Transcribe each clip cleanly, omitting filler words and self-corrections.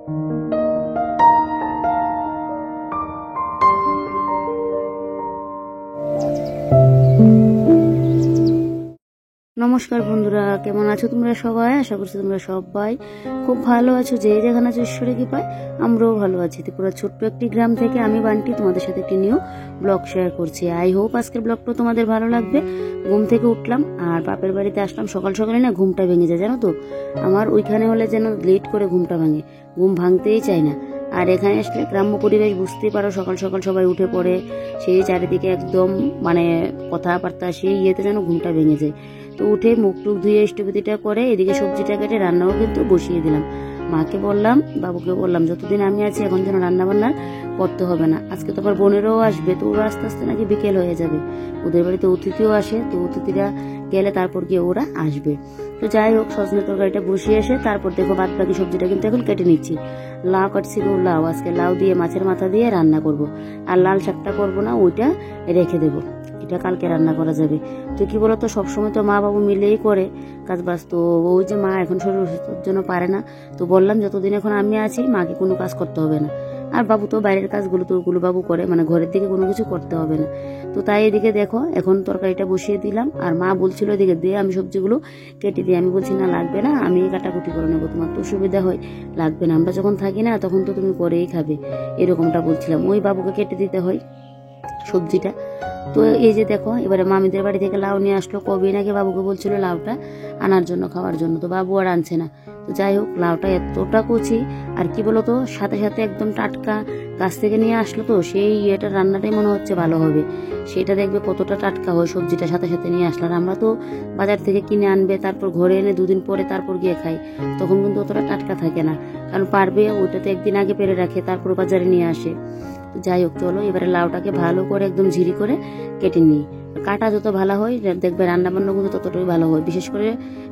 নমস্কার বন্ধুরা, কেমন আছো তোমরা সবাই? আশা করছি তোমরা সবাই খুব ভালো আছো। যে যেখানে আছো ঈশ্বরের কৃপায় আমরাও ভালো আছি। ত্রিপুরা ছোট্ট একটি গ্রাম থেকে আমি বান্টি তোমাদের সাথে একটি নিউ ব্লগ শেয়ার করছি। আই হোপ আজকের ব্লগটা তোমাদের ভালো লাগবে। ঘুম থেকে উঠলাম আর বাপের বাড়িতে আসলাম সকাল সকালে, না ঘুমটা ভেঙে যায় জানো তো। আমার ওইখানে হলে যেন লেট করে ঘুমটা ভাঙে, ঘুম ভাঙতেই চায় না। আর এখানে আসলে গ্রাম্য পরিবেশ বুঝতেই পারো, সকাল সকাল সবাই উঠে পড়ে, সেই চারিদিকে একদম মানে কথাবার্তা, সেই ইয়েতে যেন ঘুমটা ভেঙে যায়। তো উঠে মুখ টুক ধুয়ে ইষ্টবিধিটা করে এদিকে সবজিটা কেটে রান্নাও কিন্তু বসিয়ে দিলাম। মাকে বললাম, বাবুকে বললাম, যতদিন আমি আছি এখন যেন রান্না বান্না করতে হবে না। আজকে তো আবার বোনেরও আসবে, তো ওরা আস্তে আস্তে নাকি বিকেল হয়ে যাবে। ওদের বাড়িতে অতিথিও আসে, তো অতিথিরা গেলে তারপর গিয়ে ওরা আসবে। তো যাই হোক, সজনে তরকারিটা বসিয়ে এসে তারপর দেখো বাদ বাকি সবজিটা কিন্তু এখন কেটে নিচ্ছি। লাউ কাটছি, লাউ আজকে লাউ দিয়ে মাছের মাথা দিয়ে রান্না করব। আর লাল শাকটা করবো না, ওইটা রেখে দেবো, এটা কালকে রান্না করা যাবে। তো কি বলতো, সবসময় তো মা বাবু মিলেই করে কাজ বাজ, তো ওই যে মা এখন শরীর অসুস্থতার জন্য পারে না। তো বললাম যতদিন এখন আমি আছি মাকে কোনো কাজ করতে হবে না। আর বাবু তো বাইরের কাজগুলো তো ওগুলো বাবু করে, মানে ঘরের দিকে কোনো কিছু করতে হবে না। তো তাই এদিকে দেখো এখন তরকারিটা বসিয়ে দিলাম। আর মা বলছিল এদিকে দিয়ে আমি সবজিগুলো কেটে দিই। আমি বলছি না লাগবে না, আমি কাটাকুটি করে নেবো, তোমার তো সুবিধা হয়, লাগবে না, আমরা যখন থাকি না তখন তো তুমি করেই খাবে, এরকমটা বলছিলাম। ওই বাবুকে কেটে দিতে হয় সবজিটা। তো এই যে দেখো, এবারে মামিদের বাড়ি থেকে লাউ নিয়ে আসলো। কবে নাকি বাবুকে বলছিল লাউটা আনার জন্য, খাওয়ার জন্য, তো বাবু আর আনছে না। তো যাই হোক, লাউটা এতটা কচি, আর কি বলতো সাথে সাথে একদম টাটকা গাছ থেকে নিয়ে আসলো, তো সেই ইয়েটা রান্নাটাই মনে হচ্ছে ভালো হবে। সেটা দেখবে কতটা টাটকা হয়, সবজিটা সাথে সাথে নিয়ে আসলো। আর আমরা তো বাজার থেকে কিনে আনবে, তারপর ঘরে এনে দুদিন পরে তারপর গিয়ে খাই, তখন কিন্তু অতটা টাটকা থাকে না। কারণ পারবে ওটা তো একদিন আগে পেরে রাখে, তারপর বাজারে নিয়ে আসে। যাই হোক, চলো এবারে লাউটাকে ভালো করে একদম ঝিরি করে কেটে নিই। কাটা যত ভালো হয় দেখবে রান্না বান্না কিন্তু ততটাই ভালো হয়, বিশেষ করে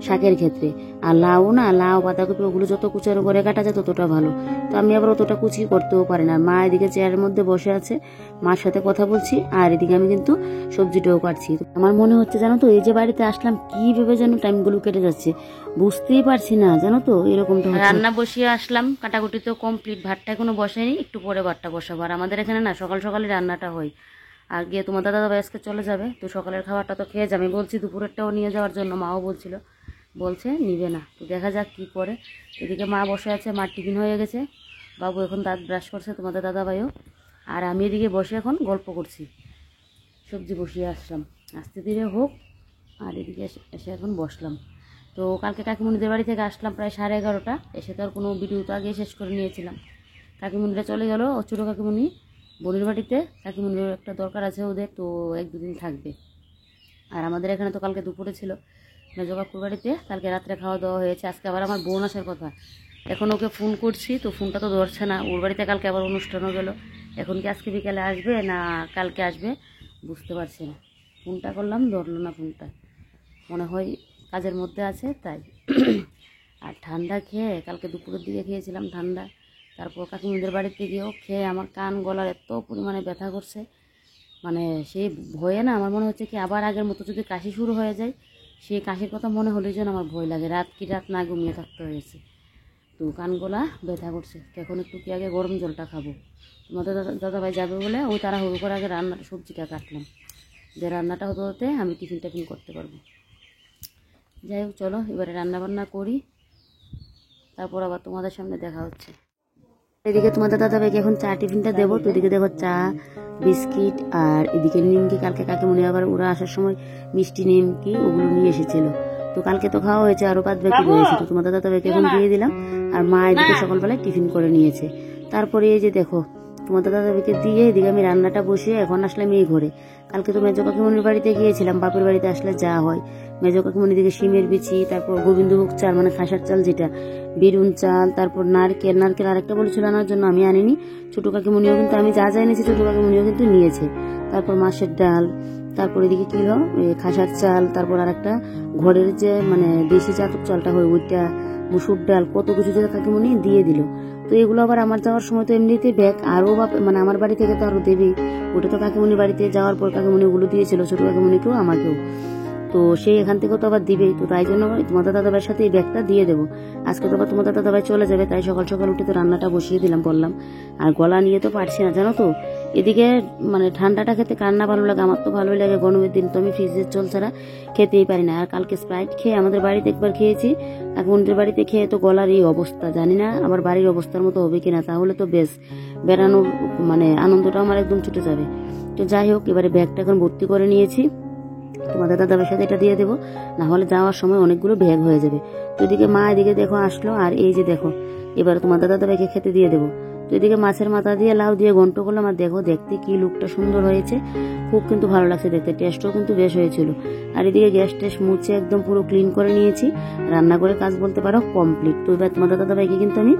শাকের ক্ষেত্রে। আর লাউ না, লাউ বাঁধাকপি ওগুলো যত কুচারো করে কাটা যায় ততটা ভালো। তো আমি আবার অতটা কুচি করতেও পারি না। মা এদিকে চেয়ারের মধ্যে বসে আছে, মার সাথে কথা বলছি, আর এদিকে আমি কিন্তু সবজিটাও কাটছি। আমার মনে হচ্ছে জানো তো, এই যে বাড়িতে আসলাম কি ভেবে যেন টাইমগুলো কেটে যাচ্ছে বুঝতেই পারছি না, জানো তো এরকমটা হচ্ছে। রান্না বসিয়ে আসলাম, কাটাকুটি তো কমপ্লিট, ভাতটা এখনো বসাইনি, একটু পরে ভাতটা বসাবো। আর আমাদের এখানে না সকাল সকালে রান্নাটা হয়। আর গিয়ে তোমার দাদা আজকে চলে যাবে, তো সকালের খাবারটা তো খেয়ে যাবে। আমি বলছি দুপুরেরটাও নিয়ে যাওয়ার জন্য, মাও বলছিল, বলছে নিবে না। তো দেখা যাক কি করে। এদিকে মা বসে আছে, মার টিফিন হয়ে গেছে, বাবু এখন দাঁত ব্রাশ করছে, তোমাদের দাদা ভাইও। আর আমি এদিকে বসে এখন গল্প করছি, সবজি বসিয়ে আসলাম, আস্তে ধীরে হোক। আর এদিকে এসে এখন বসলাম। তো কালকে কাকিমণিদের বাড়ি থেকে আসলাম প্রায় 11:30। এসে তো আর কোনো ভিডিও তো আগে শেষ করে নিয়েছিলাম। কাকিমণিরা চলে গেল, ও ছোটো কাকিমণি বোনের বাড়িতে। কাকিমণির একটা দরকার আছে ওদের, তো 1-2 দিন থাকবে। আর আমাদের এখানে তো কালকে দুপুরে ছিল মেজো কাকুর বাড়িতে, কালকে রাত্রে খাওয়া দাওয়া হয়েছে। আজকে আবার আমার বোন আসার কথা, এখন ওকে ফোন করছি, তো ফোনটা তো ধরছে না। ওর বাড়িতে কালকে আবার অনুষ্ঠানও গেল, এখন কি আজকে বিকেলে আসবে না কালকে আসবে বুঝতে পারছি না। ফোনটা করলাম, ধরলো না ফোনটা, মনে হয় কাজের মধ্যে আছে তাই। আর ঠান্ডা খেয়ে, কালকে দুপুরের দিকে খেয়েছিলাম ঠান্ডা, তারপর কাকিমুদের বাড়িতে গিয়েও খেয়ে আমার কান গলার এত পরিমাণে ব্যথা করছে, মানে সেই ভয়ে না আমার মনে হচ্ছে কি আবার আগের মতো যদি কাশি শুরু হয়ে যায়, সেই কাশির কথা মনে হলেই যেন আমার ভয় লাগে। রাত না ঘুমিয়ে থাকতে হয়েছে, তো কান গলা ব্যথা করছে। এখন একটু কি আগে গরম জলটা খাবো। তোমাদের দাদাভাই যাবে বলে ওই তাড়াহুড়ো করে আগে রান্নাটা সবজিটা কাটলাম, যে রান্নাটা হতে হতে আমি টিফিন করতে পারবো। যাই হোক, চলো এবারে রান্নাবান্না করি, তারপর আবার তোমাদের সামনে দেখা হচ্ছে। এদিকে তোমাদের দাদাভাইকে এখন চা টিফিনটা দেবো, তো এদিকে দেখো চা বিস্কিট, আর এদিকে নিমকি। কালকে কাকিমণি আবার ওরা আসার সময় মিষ্টি নিমকি ওগুলো নিয়ে এসেছিল, তো কালকে তো খাওয়া হয়েছে, আরও বাদ বাকি রয়েছে, তো তোমাদের দাদাভাইকে এখন দিয়ে দিলাম। আর মা এদিকে সকালবেলায় টিফিন করে নিয়েছে। তারপরে এই যে দেখো তোমাদের দাদাভাইকে দিয়ে এদিকে আমি রান্নাটা বসিয়ে এখন আসলাম এই ঘরে। কালকে তো মেজো কাকিমণির বাড়িতে গিয়েছিলাম, বাপের বাড়িতে আসলে যা হয়, মেজো কাকিমণি দিকে শিমের বিচি, তারপর গোবিন্দভোগ চাল মানে খাসার চাল যেটা, বেরুন চাল, তারপর নারকেল আরেকটা বলেছিল আনার জন্য, আমি আনিনি। ছোটো কাকিমণিও কিন্তু, আমি যা এনেছি ছোটো কাকিমণিও কিন্তু নিয়েছে। তারপর মাছের ডাল, তারপর এদিকে কি হলো খাসার চাল, তারপর আরেকটা ঘরের যে মানে দেশি জাতক চালটা হয় ওইটা, মুসুর ডাল, কত কিছু যে কাকিমণি দিয়ে দিল। তো এগুলো আবার আমার যাওয়ার সময় তো এমনিতে ব্যাগ আরও মানে আমার বাড়ি থেকে তো আরও দেবে, ওটা তো কাকিমণির বাড়িতে যাওয়ার পর কাকিমণি ওগুলো দিয়েছিল, ছোটো কাকিমণিকেও আমাকেও। তো সেই এখান থেকেও তো আবার দিবেই, তো তাই জন্য তোমাদের দাদাভাইয়ের সাথে এই ব্যাগটা দিয়ে দেবো। আজকে তো আবার তোমাদের দাদাভাই চলে যাবে, তাই সকাল সকাল উঠে তো রান্নাটা বসিয়ে দিলাম বললাম। আর গলা নিয়ে তো পারছি না জানো তো, এদিকে মানে ঠান্ডাটা খেতে কার না ভালো লাগে, আমার তো ভালোই লাগে। গরমের দিন তো আমি ফ্রিজের জল ছাড়া খেতেই পারি না। আর কালকে স্প্রাইট খেয়ে আমাদের বাড়িতে একবার খেয়েছি, আর বোনদের বাড়িতে খেয়ে তো গলার এই অবস্থা, জানি না আবার বাড়ির অবস্থার মতো হবে কিনা। তাহলে তো বেশ বেড়ানোর মানে আনন্দটা আমার একদম ছুটে যাবে। তো যাই হোক, এবারে ব্যাগটা এখন ভর্তি করে নিয়েছি, তোমাদের দাদাভাইয়ের সাথে এটা দিয়ে দেবো, না হলে যাওয়ার সময় অনেকগুলো ব্যাগ হয়ে যাবে। তো এদিকে মা এদিকে দেখো আসলো, আর এই যে দেখো এবার তোমাদের দাদাভাইকে খেতে দিয়ে দেবো। তো এদিকে মাছের মাথা দিয়ে লাউ দিয়ে ঘন্ট করলাম, আর দেখো দেখতে কি লুকটা সুন্দর হয়েছে, খুব কিন্তু ভালো লাগছে দেখতে, টেস্টও কিন্তু বেশ হয়েছিল। আর এদিকে গ্যাস টেস্ট মুছে একদম পুরো ক্লিন করে নিয়েছি, রান্না করে কাজ বলতে পারো কমপ্লিট। তো এবার তোমাদের দাদাভাইকে কিন্তু আমি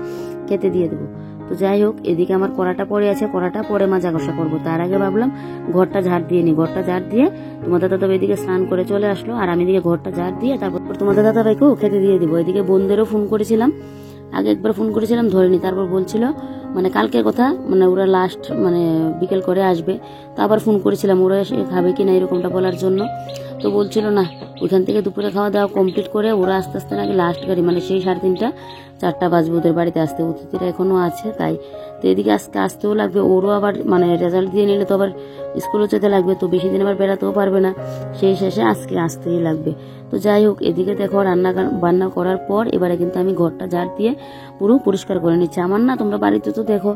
খেতে দিয়ে দেবো। তো যাই হোক, এদিকে আমার কড়াটা পড়ে আছে, কড়াটা পরে মাজা কষা করবো, তার আগে ভাবলাম ঘরটা ঝাড় দিয়ে নি। ঘরটা ঝাড় দিয়ে তোমাদের দাদাভাই এদিকে স্নান করে চলে আসলো, আর আমি এদিকে ঘরটা ঝাড় দিয়ে তারপর তোমাদের দাদাভাইকেও খেতে দিয়ে দিব। এদিকে বোনদেরও ফোন করেছিলাম, আগে একবার ফোন করেছিলাম ধরেনি, তারপর বলছিল মানে কালকের কথা, মানে ওরা লাস্ট মানে বিকেল করে আসবে। তো আবার ফোন করেছিলাম ওরা এসে খাবে কিনা এরকমটা বলার জন্য, তো বলছিল না ওইখান থেকে দুপুরে খাওয়া দাওয়া কমপ্লিট করে ওরা আস্তে আস্তে নাকি লাস্ট গাড়ি, মানে সেই 3:30 4টা বাজবে ওদের বাড়িতে আসতে, অতিথিরা এখনো আছে তাই। তো এদিকে আজকে আসতেও লাগবে, ওরও আবার মানে রেজাল্ট দিয়ে নিলে তো আবার স্কুলেও যেতে লাগবে, তো বেশি দিন আবার বেড়াতেও পারবে না, সেই শেষে আজকে আসতেই লাগবে। তো যাই হোক, এদিকে দেখো বান্না করার পর এবারে কিন্তু আমি ঘরটা ঝাড় দিয়ে পুরো পরিষ্কার করে নিচ্ছি। আমার না তোমরা বাড়িতে তো দেখো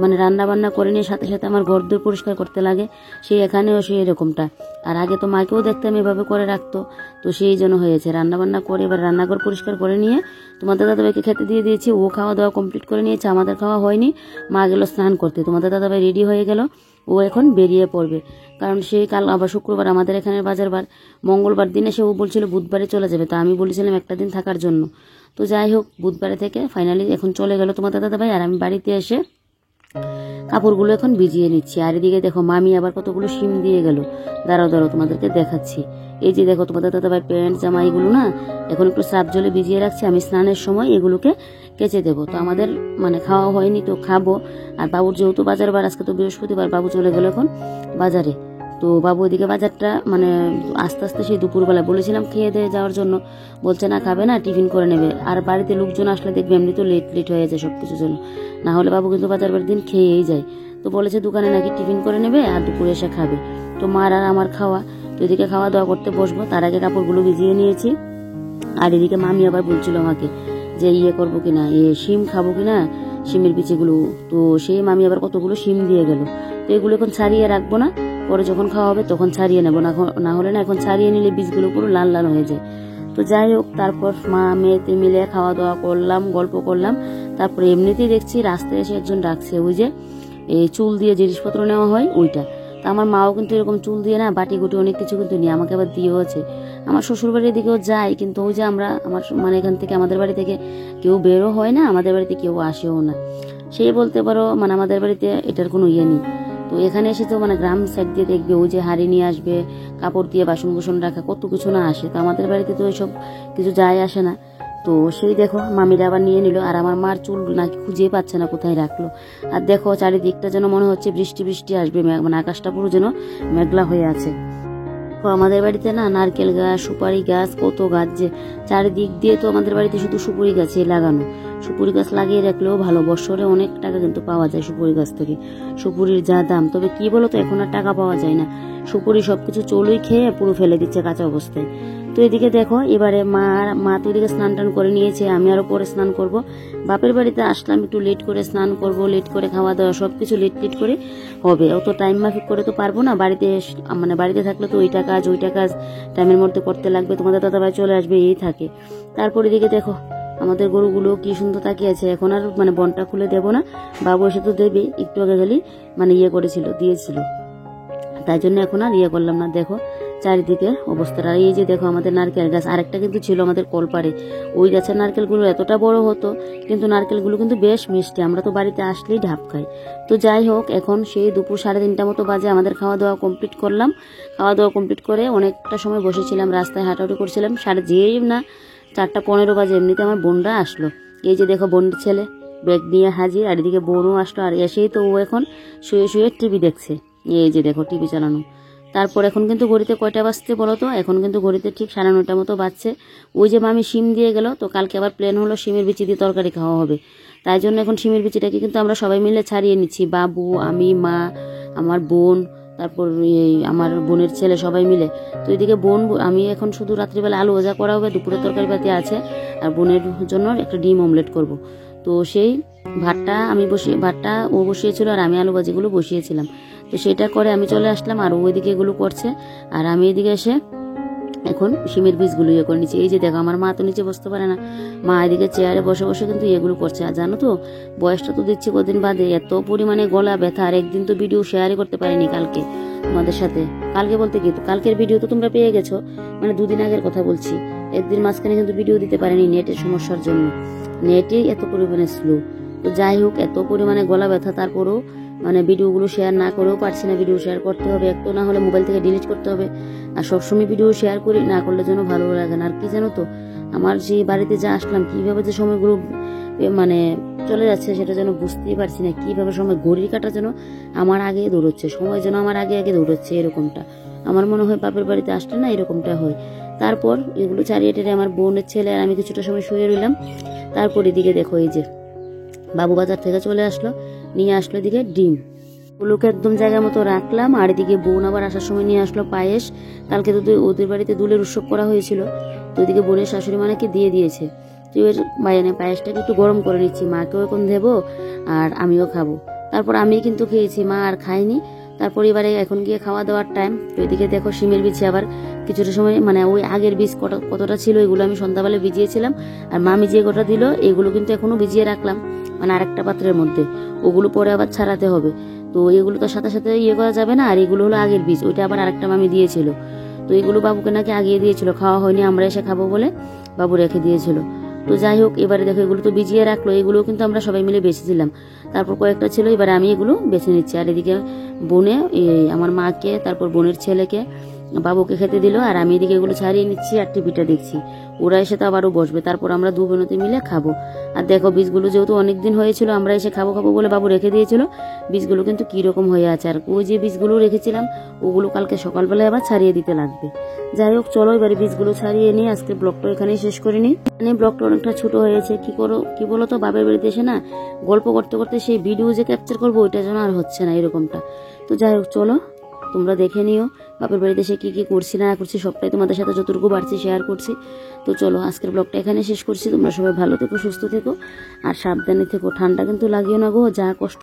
মানে রান্না বান্না করে নিয়ে সাথে সাথে আমার ঘর দূর পরিষ্কার করতে লাগে, সেই এখানেও সেই এরকমটা। আর আগে তো মাকেও দেখতাম এভাবে করে রাখতো, তো সেই জন্য হয়েছে রান্না বান্না করে এবার রান্নাঘর পরিষ্কার করে নিয়ে তোমাদের দাদাভাইকে খেতে দিয়ে দিয়েছি। ও খাওয়া দাওয়া কমপ্লিট করে নিয়েছে, আমাদের খাওয়া হয়নি। মা গেল স্নান করতে, তোমাদের দাদাভাই রেডি হয়ে গেল, ও এখন বেরিয়ে পড়বে, কারণ সেই কাল আবার শুক্রবার আমাদের এখানে বাজার বার, মঙ্গলবার দিনে সে ও বলছিল বুধবারে চলে যাবে, তো আমি বলেছিলাম একটা দিন থাকার জন্য। তো যাই হোক, বুধবারে থেকে ফাইনালি এখন চলে গেল তোমাদের দাদাভাই, আর আমি বাড়িতে এসে কাপড়গুলো এখন ভিজিয়ে নিচ্ছি। আর এদিকে দেখো মামি আবার কতগুলো শিম দিয়ে গেল, দাঁড়াও দাঁড়াও তোমাদেরকে দেখাচ্ছি। এই যে দেখো তোমাদের দাদাভাই প্যান্ট জামা এগুলো না এখন একটু সার্ফ জলে ভিজিয়ে রাখছি, আমি স্নানের সময় এগুলোকে কেচে দেবো। তো আমাদের মানে খাওয়া হয়নি, তো খাবো। আর বাবুর যেহেতু বাজার বার, আজকে তো বৃহস্পতিবার, বাবু চলে গেল এখন বাজারে। তো বাবু এদিকে বাজারটা মানে আস্তে আস্তে সেই দুপুরবেলা বলেছিলাম খেয়ে দিয়ে যাওয়ার জন্য, বলছে না খাবে না, টিফিন করে নেবে। আর বাড়িতে লোকজন আসলে দেখবে এমনি তো লেট লেট হয়ে যায় সব কিছুর জন্য, না হলে বাবু কিন্তু বাজার বার দিন খেয়েই যায়। তো বলেছে দোকানে নাকি টিফিন করে নেবে আর দুপুরে এসে খাবে। তো মার আর আমার খাওয়া, তো এদিকে খাওয়া দাওয়া করতে বসবো, তার আগে কাপড়গুলো ভিজিয়ে নিয়েছি। আর এদিকে মামি আবার বলছিল আমাকে যে ইয়ে করবো কিনা, শিম খাবো কিনা, শিমের বিচিগুলো। তো সেই মামি আবার কতগুলো শিম দিয়ে গেল, তো এগুলো এখন ছাড়িয়ে রাখবো না, পরে যখন খাওয়া হবে তখন ছাড়িয়ে নেবো, না হলে না এখন ছাড়িয়ে নিলে বীজগুলো পুরো লাল লাল হয়ে যায়। তো যাই হোক, তারপর মা মেয়েতে মিলে খাওয়া দাওয়া করলাম, গল্প করলাম। তারপরে এমনিতেই দেখছি রাস্তায় এসে একজন ডাকছে, ওই যে এই চুল দিয়ে জিনিসপত্র নেওয়া হয় ওইটা। তা আমার মাও কিন্তু এরকম চুল দিয়ে না বাটি গুটি অনেক কিছু কিন্তু নিয়ে আমাকে আবার দিয়েও আছে। আমার শ্বশুর বাড়ির দিকেও যাই, কিন্তু ওই যে আমার মানে এখান থেকে আমাদের বাড়ি থেকে কেউ বেরো হয় না, আমাদের বাড়িতে কেউ আসেও না, সেই বলতে পারো মানে আমাদের বাড়িতে এটার কোনো ইয়ে নেই। তো এখানে এসে তো মানে গ্রাম সাইড দিয়ে দেখবে ওই যে হাঁড়ি নিয়ে আসবে, কাপড় দিয়ে বাসন কুসন রাখা, কত কিছু না আসে। তো আমাদের বাড়িতে তো ওইসব কিছু যায় আসে না। তো সেই দেখো মামিরা আবার নিয়ে নিল, আর আমার মার চুল নাকি খুঁজে পাচ্ছে না কোথায় রাখলো। আর দেখো চারিদিকটা যেন মনে হচ্ছে বৃষ্টি বৃষ্টি আসবে, মানে আকাশটা পুরো যেন মেঘলা হয়ে আছে। আমাদের বাড়িতে না নারকেল গাছ, সুপারি গাছ, কত গাছ যে চারিদিক দিয়ে, তো আমাদের বাড়িতে শুধু সুপুরি গাছে লাগানো। সুপুরি গাছ লাগিয়ে রাখলেও ভালো, বছরে অনেক টাকা কিন্তু পাওয়া যায় সুপুরি গাছ থেকে, সুপুরির যা দাম। তবে কি বলো তো, এখন আর টাকা পাওয়া যায় না, সুপুরি সবকিছু চলুই খেয়ে পুরো ফেলে দিচ্ছে কাঁচা অবস্থায়। তো এদিকে দেখো এবারে মা তো এদিকে স্নান টান করে নিয়েছে, আমি আরো পরে স্নান করব। বাপের বাড়িতে আসলাম একটু লেট করে স্নান করব, লেট করে খাওয়া দাওয়া সবকিছু লেট লেট করে হবে, অত টাইম মাফিক করে তো পারবো না। মানে বাড়িতে থাকলে তো ওইটা কাজ টাইমের মধ্যে করতে লাগবে, তোমাদের দাদাভাই চলে আসবে এই থাকে। তারপরে এদিকে দেখো আমাদের গরুগুলো কি সুন্দর তাকিয়ে আছে, এখন আর মানে বনটা খুলে দেবো না, বাবু এসে তো দেবে, একটু আগে খালি মানে দিয়েছিল, তাই জন্য এখন আর করলাম না। দেখো চারিদিকে অবস্থাটা, এই যে দেখো আমাদের নারকেল গাছ, আরেকটা কিন্তু ছিল আমাদের কলপাড়ে, ওই গাছের নারকেলগুলো এতটা বড় হতো, কিন্তু নারকেলগুলো কিন্তু বেশ মিষ্টি, আমরা তো বাড়িতে আসলেই ঢাপ খাই। তো যাই হোক, এখন সেই দুপুর 3:30 মতো বাজে, আমাদের খাওয়া দাওয়া কমপ্লিট করলাম। খাওয়া দাওয়া কমপ্লিট করে অনেকটা সময় বসেছিলাম, রাস্তায় হাঁটাহাঁটি করছিলাম, যেই না 4:15 বাজে এমনিতে আমার বোনরা আসলো। এই যে দেখো বোনের ছেলে ব্যাগ নিয়ে হাজির, আর এদিকে বোনও আসলো, আর এসেই তো ও এখন শুয়ে শুয়ে টিভি দেখছে, এই যে দেখো টিভি চালানো। তারপর এখন কিন্তু ঘড়িতে কয়টা বাজতে বলো তো, এখন কিন্তু ঘড়িতে ঠিক 9:30 মতো বাজছে। ওই যে মামি শিম দিয়ে গেল, তো কালকে আবার প্ল্যান হলো শিমের বিচি দিয়ে তরকারি খাওয়া হবে, তাই জন্য এখন শিমের বিচিটাকে কিন্তু আমরা সবাই মিলে ছাড়িয়ে নিচ্ছি, বাবু, আমি, মা, আমার বোন, তারপর আমার বোনের ছেলে, সবাই মিলে। তো এদিকে বোন, আমি এখন শুধু রাত্রিবেলা আলু ভাজা করা হবে, দুপুরে তরকারি পাতি আছে, আর বোনের জন্য একটা ডিম অমলেট করব। তো সেই ভাতটা ও বসিয়েছিল আর আমি আলু ভাজিগুলো বসিয়েছিলাম। তো সেটা করে আমি চলে আসলাম, আর ওইদিকে এগুলো করছে, আর আমি এদিকে এসে এখন শিমের বীজগুলো করে নিচ্ছি। এই যে দেখো, আমার মা তো নিচে বসতে পারে না, মা এদিকে চেয়ারে বসে বসে কিন্তু এগুলো করছে। আর জানো তো, বয়সটা তো দিচ্ছি কদিন বাদে, এত পরিমাণে গলা ব্যথা, আর একদিন তো ভিডিও শেয়ারই করতে পারিনি কালকে তোমাদের সাথে। কালকে বলতে কি, কালকের ভিডিও তো তোমরা পেয়ে গেছো, মানে 2 দিন আগের কথা বলছি। একদিন মাঝখানে কিন্তু ভিডিও দিতে পারিনি নেটের সমস্যার জন্য, নেটেই এত পরিমাণে স্লো। তো যাই হোক, এত পরিমাণে গলা ব্যথা, তারপরেও মানে ভিডিওগুলো শেয়ার না করেও পারছি না। ভিডিও শেয়ার করতে হবে, একটু না হলে মোবাইল থেকে ডিলিট করতে হবে। আর সবসময় ভিডিও শেয়ার করি, না করলে যেন ভালো লাগে না। আর কি জানো তো, আমার যে বাড়িতে যা আসলাম, কিভাবে যে সময়গুলো মানে চলে যাচ্ছে সেটা যেন বুঝতেই পারছি না। কিভাবে সময় ঘড়ির কাঁটা যেন আমার আগে দৌড়চ্ছে, সময় যেন আমার আগে আগে দৌড়চ্ছে, এরকমটা আমার মনে হয়। বাপের বাড়িতে আসলে না এরকমটা হয়। তারপর এগুলো ছাড়িয়ে টেরে আমার বোনের ছেলে আর আমি কিছুটা সময় শুয়ে রইলাম। তারপর এদিকে দেখো, এই যে বাবু বাজার থেকে চলে আসলো, নিয়ে আসলো এদিকে ডিম, ওগুলোকে একদম জায়গা মতো রাখলাম। আর এদিকে বোন আবার আসার সময় নিয়ে আসলো পায়েস। কালকে তো ওদের বাড়িতে দুলের উৎসব করা হয়েছিল, তো ওইদিকে বোনের শাশুড়ি মাকে দিয়ে দিয়েছে। তো এবার পায়েসটাকে একটু গরম করে নিচ্ছি, মাকেও এখন দেবো আর আমিও খাবো। তারপর আমি কিন্তু খেয়েছি, মা আর খাইনি। তারপর এবারে এখন গিয়ে খাওয়া দাওয়ার টাইম। তো এদিকে দেখো, শিমের বিচি আবার কিছুটা সময়, মানে ওই আগের বীজ কতটা ছিল এগুলো আমি সন্ধ্যাবেলা ভিজিয়েছিলাম, আর মামি যে কটা দিল এগুলো কিন্তু এখনো ভিজিয়ে রাখলাম, মানে আরেকটা পাত্রের মধ্যে। ওগুলো পরে আবার ছাড়াতে হবে। তো এগুলো তো সাথে সাথে করা যাবে না, আর এগুলো হলো আগের বীজ, ওইটা আবার আরেকটা মামি দিয়েছিল। তো এগুলো বাবুকে নাকি আগিয়ে দিয়েছিল, খাওয়া হয়নি, আমরা এসে খাবো বলে বাবু রেখে দিয়েছিল। তো যাই হোক, এবারে দেখো এগুলো তো ভিজিয়ে রাখলো, এগুলো কিন্তু আমরা সবাই মিলে বেছেছিলাম। তারপর কয়েকটা ছিল, এবারে আমি এগুলো বেছে নিচ্ছি। আর এদিকে বোনে আমার মাকে, তারপর বোনের ছেলেকে, বাবুকে খেতে দিল, আর আমি এদিকে এগুলো ছাড়িয়ে নিচ্ছি আর টিভিটা দেখছি। ওরা এসে তো আবারও বসবে, তারপর আমরা 2 বোনতে মিলে খাবো। আর দেখো, বীজগুলো যেহেতু অনেকদিন হয়েছিল, আমরা এসে খাবো খাবো বলে বাবু রেখে দিয়েছিল, বীজগুলো কিন্তু কিরকম হয়ে আছে। আর ওই যে বীজগুলো রেখেছিলাম, ওগুলো কালকে সকালবেলায় আবার ছাড়িয়ে দিতে লাগবে। যাই হোক, চলো এবারে বীজগুলো ছাড়িয়ে নিয়ে আজকে ব্লগটা এখানেই শেষ করে নিই। মানে ব্লগটা অনেকটা ছোট হয়েছে, কি বলো তো, বাপের বাড়িতে এসে না গল্প করতে করতে সেই ভিডিও যে ক্যাপচার করবো ওইটা যেন আর হচ্ছে না, এরকমটা। তো যাই হোক, চলো তোমরা দেখে নিও বাপের বাড়িতে এসে কি কি করছি না করছি, সবটাই তোমাদের সাথে যতটুকু পারছি শেয়ার করছি। তো চলো আজকের ব্লগটা এখানে শেষ করছি। তোমরা সবাই ভালো থেকো, সুস্থ থেকো, আর সাবধানে থেকো। ঠান্ডা কিন্তু লাগিও না গো, যা কষ্ট।